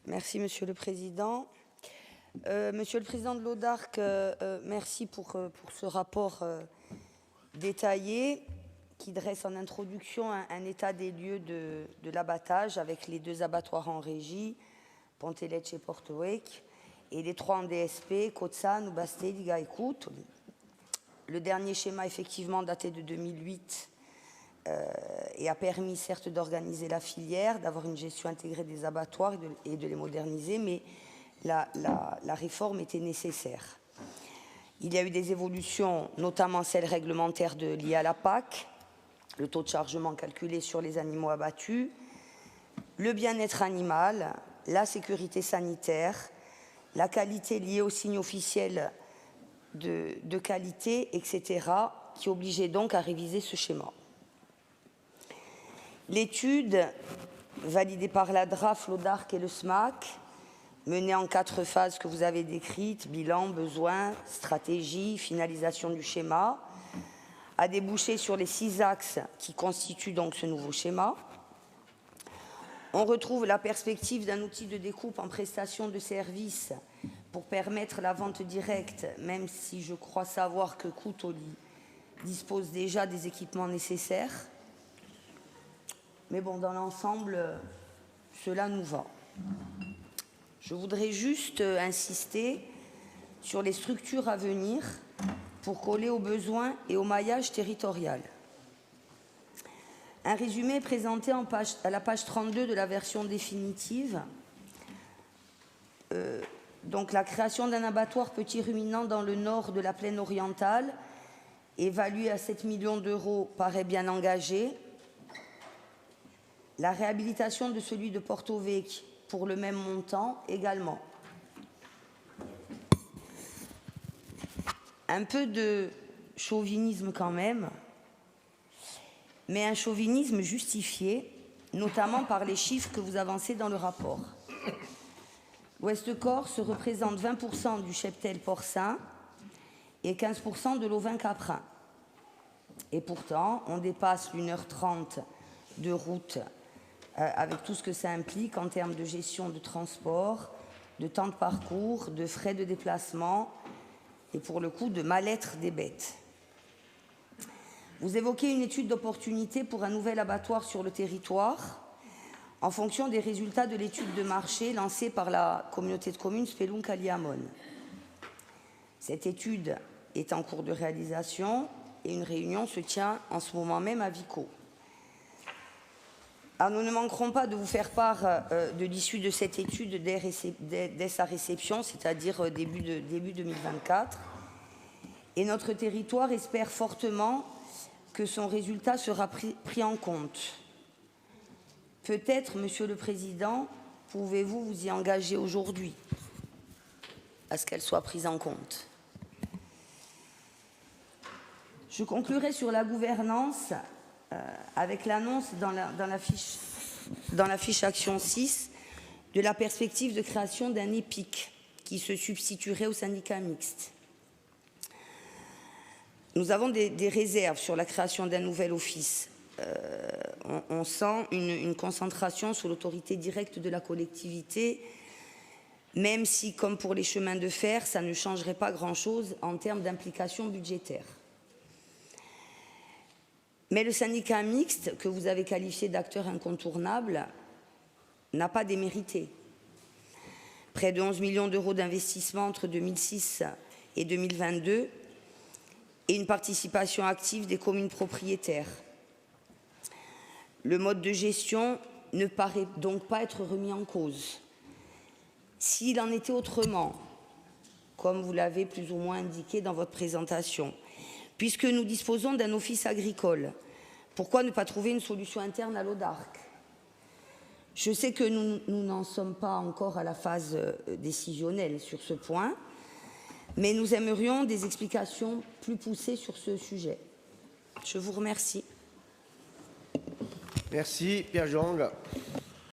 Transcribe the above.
Merci, Monsieur le Président. Monsieur le Président de l'Audarc, merci pour ce rapport détaillé qui dresse en introduction un état des lieux de l'abattage avec les 2 abattoirs en régie, Pontelecce et Porto-Vecchio, et les 3 en DSP, Cozzano, Bastediga et Cutoli. Le dernier schéma, effectivement, daté de 2008 et a permis, certes, d'organiser la filière, d'avoir une gestion intégrée des abattoirs et de les moderniser, mais la réforme était nécessaire. Il y a eu des évolutions, notamment celles réglementaires liées à la PAC, le taux de chargement calculé sur les animaux abattus, le bien-être animal, la sécurité sanitaire, la qualité liée aux signes officiels de qualité, etc., qui obligeait donc à réviser ce schéma. L'étude, validée par la DRAF, l'Audarc et le SMAC, menée en 4 phases que vous avez décrites, bilan, besoin, stratégie, finalisation du schéma, a débouché sur les 6 axes qui constituent donc ce nouveau schéma. On retrouve la perspective d'un outil de découpe en prestation de services pour permettre la vente directe, même si je crois savoir que Cutoli dispose déjà des équipements nécessaires. Mais bon, dans l'ensemble, cela nous va. Je voudrais juste insister sur les structures à venir pour coller aux besoins et au maillage territorial. Un résumé est présenté à la page 32 de la version définitive. Donc la création d'un abattoir petit ruminant dans le nord de la plaine orientale, évalué à 7 millions d'euros, paraît bien engagée. La réhabilitation de celui de Porto-Vecchio pour le même montant également. Un peu de chauvinisme quand même, mais un chauvinisme justifié, notamment par les chiffres que vous avancez dans le rapport. L'Ouest Corse représente 20% du cheptel porcin et 15% de l'ovin caprin. Et pourtant, on dépasse l'1h30 de route avec tout ce que ça implique en termes de gestion de transport, de temps de parcours, de frais de déplacement et pour le coup de mal-être des bêtes. Vous évoquez une étude d'opportunité pour un nouvel abattoir sur le territoire en fonction des résultats de l'étude de marché lancée par la communauté de communes Spelunca-Liamone. Cette étude est en cours de réalisation et une réunion se tient en ce moment même à Vico. Alors, nous ne manquerons pas de vous faire part de l'issue de cette étude dès sa réception, c'est-à-dire début 2024. Et notre territoire espère fortement que son résultat sera pris en compte. Peut-être, Monsieur le Président, pouvez-vous vous y engager aujourd'hui à ce qu'elle soit prise en compte. Je conclurai sur la gouvernance avec l'annonce dans la fiche action 6 de la perspective de création d'un EPIC qui se substituerait au syndicat mixte. Nous avons des réserves sur la création d'un nouvel office. On sent une concentration sous l'autorité directe de la collectivité, même si, comme pour les chemins de fer, ça ne changerait pas grand-chose en termes d'implication budgétaire. Mais le syndicat mixte, que vous avez qualifié d'acteur incontournable, n'a pas démérité. Près de 11 millions d'euros d'investissement entre 2006 et 2022 et une participation active des communes propriétaires. Le mode de gestion ne paraît donc pas être remis en cause. S'il en était autrement, comme vous l'avez plus ou moins indiqué dans votre présentation, puisque nous disposons d'un office agricole, pourquoi ne pas trouver une solution interne à l'Audarc? Je sais que nous n'en sommes pas encore à la phase décisionnelle sur ce point, mais nous aimerions des explications plus poussées sur ce sujet. Je vous remercie. Merci, Pierre Jong.